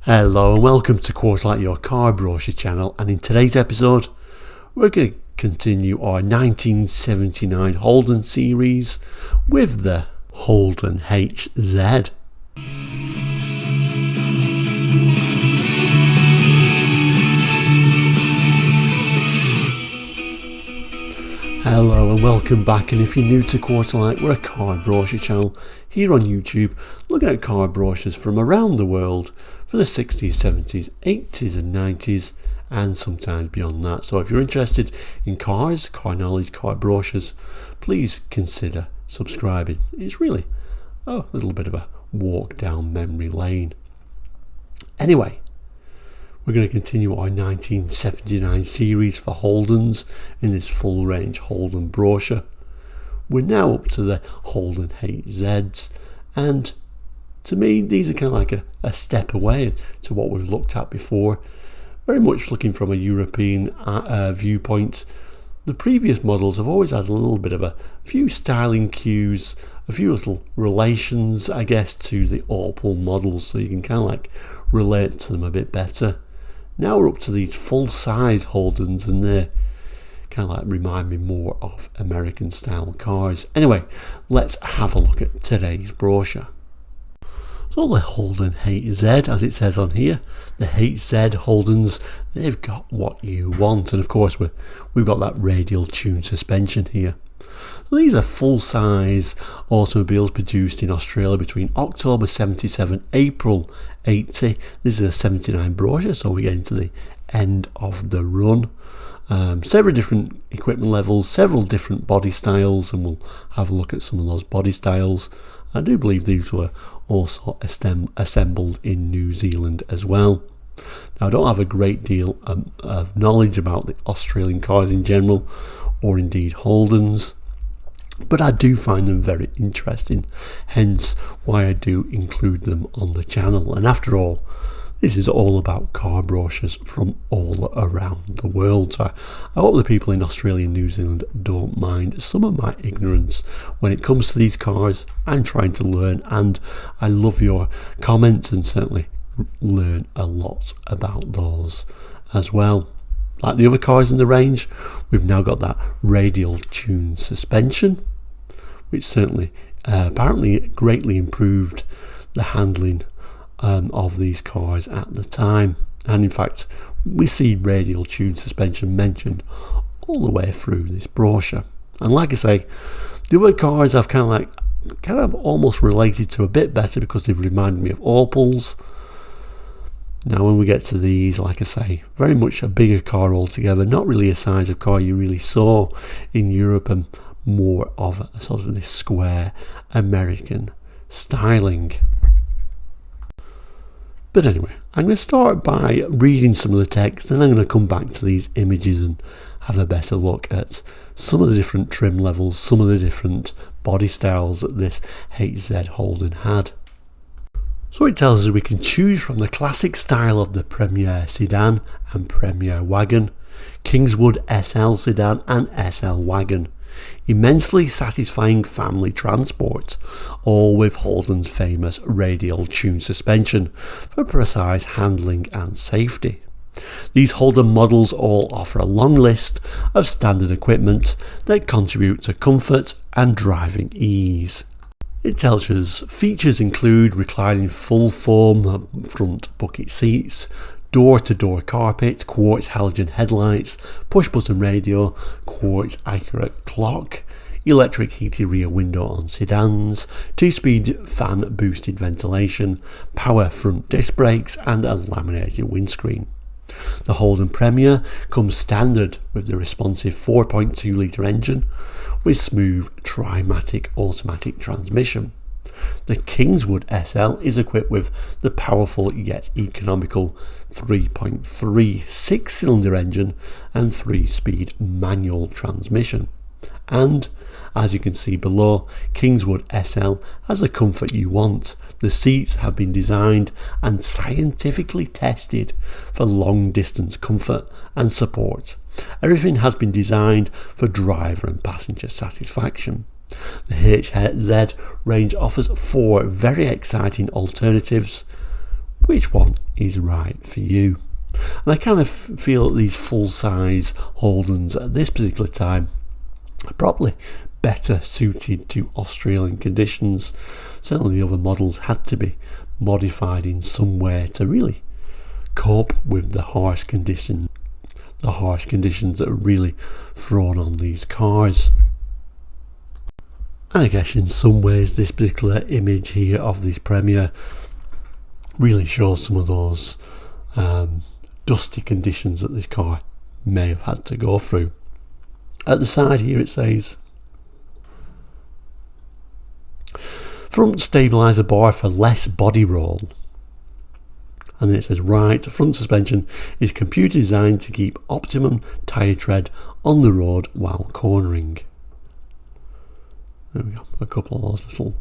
Hello and welcome to Quarterlight, your car brochure channel, and in today's episode we're going to continue our 1979 Holden series with the Holden HZ. Hello and welcome back, and if you're new to Quarterlight, we're a car brochure channel here on YouTube looking at car brochures from around the world for the 60s, 70s, 80s and 90s and sometimes beyond that. So if you're interested in cars, car knowledge, car brochures, please consider subscribing. It's really a little bit of a walk down memory lane. Anyway, we're going to continue our 1979 series for Holdens in this full range Holden brochure. We're now up to the Holden HZs, and to me these are kind of like a step away to what we've looked at before, very much looking from a European viewpoint. The previous models have always had a little bit of a few styling cues, a few little relations I guess to the Opel models, so you can kind of like relate to them a bit better. Now we're up to these full-size Holdens, and they kind of like remind me more of American style cars. Anyway, let's have a look at today's brochure. So the Holden HZ, as it says on here, the HZ Holdens, they've got what you want, and of course we've got that radial tune suspension here. So these are full-size automobiles produced in Australia between October 77, April 80. This is a 79 brochure, so we get into the end of the run. Several different equipment levels, several different body styles, and we'll have a look at some of those body styles. I do believe these were also assembled in New Zealand as well. Now, I don't have a great deal of knowledge about the Australian cars in general, or indeed Holdens, but I do find them very interesting, hence why I do include them on the channel. And after all, this is all about car brochures from all around the world. So I hope the people in Australia and New Zealand don't mind some of my ignorance when it comes to these cars. I'm trying to learn, and I love your comments and certainly learn a lot about those as well. Like the other cars in the range, we've now got that radial tune suspension, which certainly apparently greatly improved the handling of these cars at the time. And in fact, we see radial tune suspension mentioned all the way through this brochure. And like I say, the other cars I've kind of almost related to a bit better because they've reminded me of Opels. Now when we get to these, like I say, very much a bigger car altogether, not really a size of car you really saw in Europe, and more of a sort of this square American styling. But anyway, I'm going to start by reading some of the text, and I'm going to come back to these images and have a better look at some of the different trim levels, some of the different body styles that this HZ Holden had. So it tells us we can choose from the classic style of the Premier sedan and Premier wagon, Kingswood SL sedan and SL wagon. Immensely satisfying family transport, all with Holden's famous radial tune suspension for precise handling and safety. These Holden models all offer a long list of standard equipment that contribute to comfort and driving ease. It tells us features include reclining full foam front bucket seats, door-to-door carpet, quartz halogen headlights, push-button radio, quartz accurate clock, electric heated rear window on sedans, 2-speed fan boosted ventilation, power front disc brakes and a laminated windscreen. The Holden Premier comes standard with the responsive 4.2 litre engine with smooth Trimatic automatic transmission. The Kingswood SL is equipped with the powerful yet economical 3.3 6-cylinder engine and 3-speed manual transmission. And, as you can see below, Kingswood SL has the comfort you want. The seats have been designed and scientifically tested for long distance comfort and support. Everything has been designed for driver and passenger satisfaction. The HZ range offers 4 very exciting alternatives which one is right for you. And I kind of feel that these full-size Holdens at this particular time are probably better suited to Australian conditions. Certainly the other models had to be modified in some way to really cope with the harsh conditions that are really thrown on these cars. And I guess in some ways this particular image here of this Premier really shows some of those dusty conditions that this car may have had to go through. At the side here it says front stabiliser bar for less body roll. And then it says right front suspension is computer designed to keep optimum tyre tread on the road while cornering. There we go, a couple of those little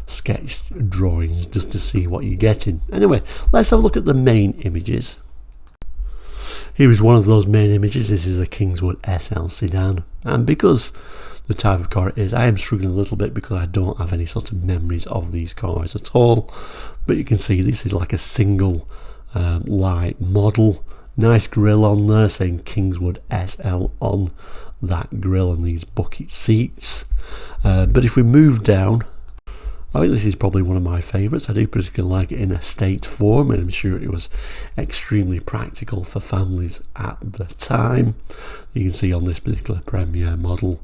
sketched drawings just to see what you're getting. Anyway, let's have a look at the main images. Here is one of those main images. This is a Kingswood SL sedan, and because the type of car it is, I am struggling a little bit because I don't have any sort of memories of these cars at all. But you can see this is like a single light model. Nice grille on there saying Kingswood SL on that grille and these bucket seats. But if we move down, I think this is probably one of my favourites. I do particularly like it in estate form, and I'm sure it was extremely practical for families at the time. You can see on this particular Premier model,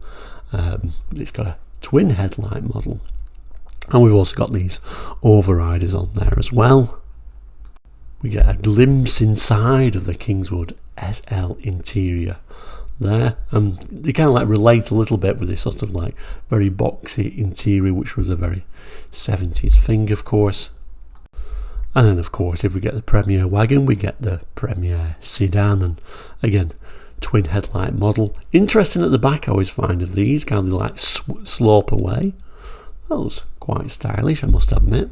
it's got a twin headlight model, and we've also got these overriders on there as well. We get a glimpse inside of the Kingswood SL interior there, and they kind of like relate a little bit with this sort of like very boxy interior, which was a very 70s thing, of course. And then of course if we get the Premier wagon, we get the Premier sedan, and again twin headlight model. Interesting at the back I always find of these, kind of like slope away. That was quite stylish, I must admit.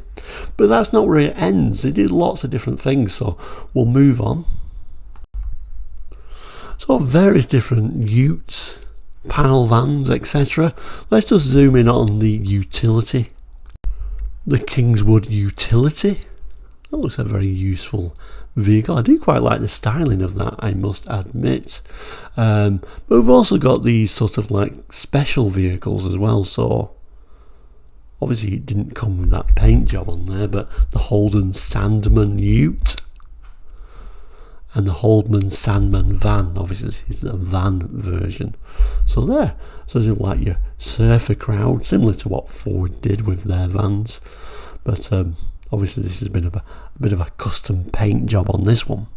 But that's not where it ends. They did lots of different things, so we'll move on. So various different Utes, panel vans, etc. Let's just zoom in on the utility. The Kingswood utility. That looks a very useful vehicle. I do quite like the styling of that, I must admit. But we've also got these sort of like special vehicles as well. So obviously it didn't come with that paint job on there, but the Holden Sandman Ute and the Holden Sandman van. Obviously this is the van version. So there, so it's like your surfer crowd, similar to what Ford did with their vans, but obviously this has been a bit of a custom paint job on this one.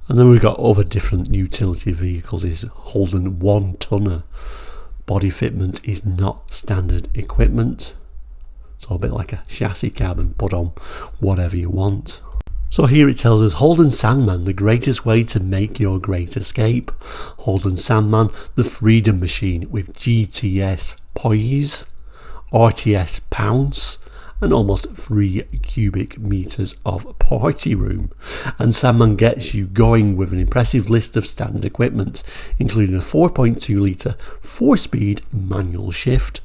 And then we've got other different utility vehicles. Is Holden 1-tonner. Body fitment is not standard equipment, so a bit like a chassis cab and put on whatever you want. So here it tells us Holden Sandman, the greatest way to make your great escape. Holden Sandman, the freedom machine with GTS poise, RTS pounce, and almost 3 cubic meters of party room. And Sandman gets you going with an impressive list of standard equipment, including a 4.2 litre 4-speed manual shift,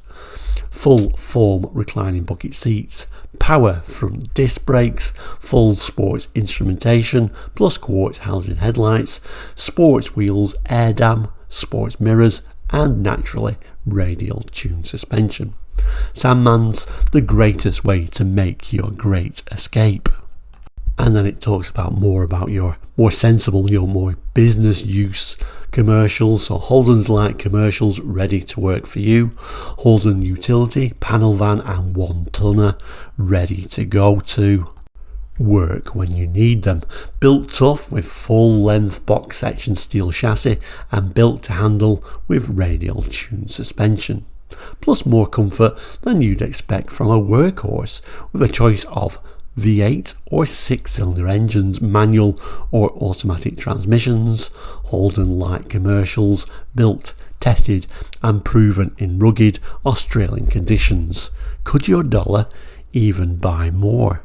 full foam reclining bucket seats, power front disc brakes, full sports instrumentation, plus quartz halogen headlights, sports wheels, air dam, sports mirrors, and naturally radial tune suspension. Sandman's the greatest way to make your great escape. And then it talks about your more sensible, your more business use commercials. So Holden's light commercials ready to work for you. Holden utility, panel van and 1-tonner ready to go to work when you need them. Built tough with full length box section steel chassis and built to handle with radial tune suspension. Plus more comfort than you'd expect from a workhorse, with a choice of V8 or 6-cylinder engines, manual or automatic transmissions. Holden light commercials, built, tested and proven in rugged Australian conditions. Could your dollar even buy more?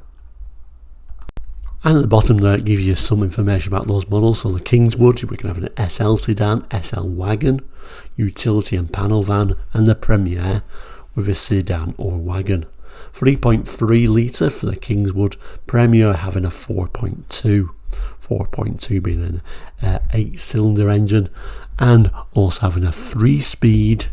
And at the bottom there it gives you some information about those models. So the Kingswood, we can have an SL sedan, SL wagon, utility and panel van, and the Premier with a sedan or wagon. 3.3 litre for the Kingswood Premier, having a 4.2 being an 8-cylinder engine, and also having a 3-speed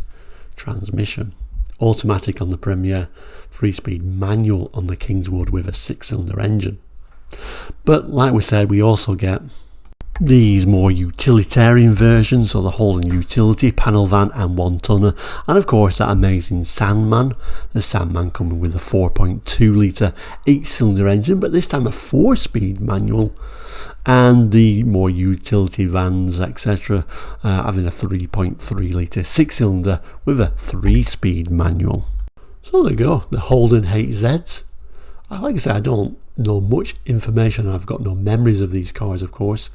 transmission. Automatic on the Premier, 3-speed manual on the Kingswood with a 6-cylinder engine. But like we said, we also get these more utilitarian versions, so the Holden Utility, panel van and 1-tonner, and of course that amazing Sandman, the Sandman coming with a 4.2 litre 8-cylinder engine, but this time a 4-speed manual, and the more utility vans etc. Having a 3.3 litre 6-cylinder with a 3-speed manual. So there you go, the Holden HZ. Like I said, I don't know much information, I've got no memories of these cars of course,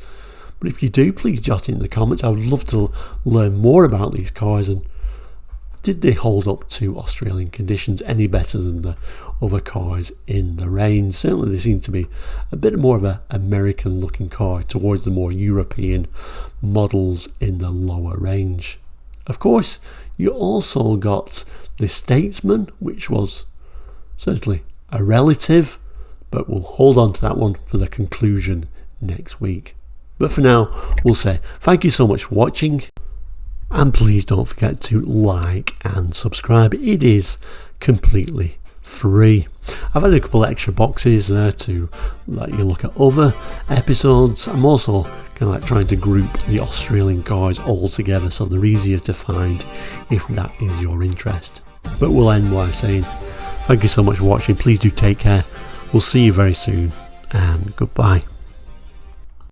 but if you do, please jot it in the comments. I would love to learn more about these cars, and did they hold up to Australian conditions any better than the other cars in the range? Certainly they seem to be a bit more of an American looking car towards the more European models in the lower range. Of course, you also got the Statesman, which was certainly a relative, but we'll hold on to that one for the conclusion next week. But for now, we'll say thank you so much for watching, and please don't forget to like and subscribe. It is completely free. I've added a couple of extra boxes there to let you look at other episodes. I'm also kind of like trying to group the Australian cars all together so they're easier to find if that is your interest. But we'll end by saying thank you so much for watching. Please do take care. We'll see you very soon, and goodbye.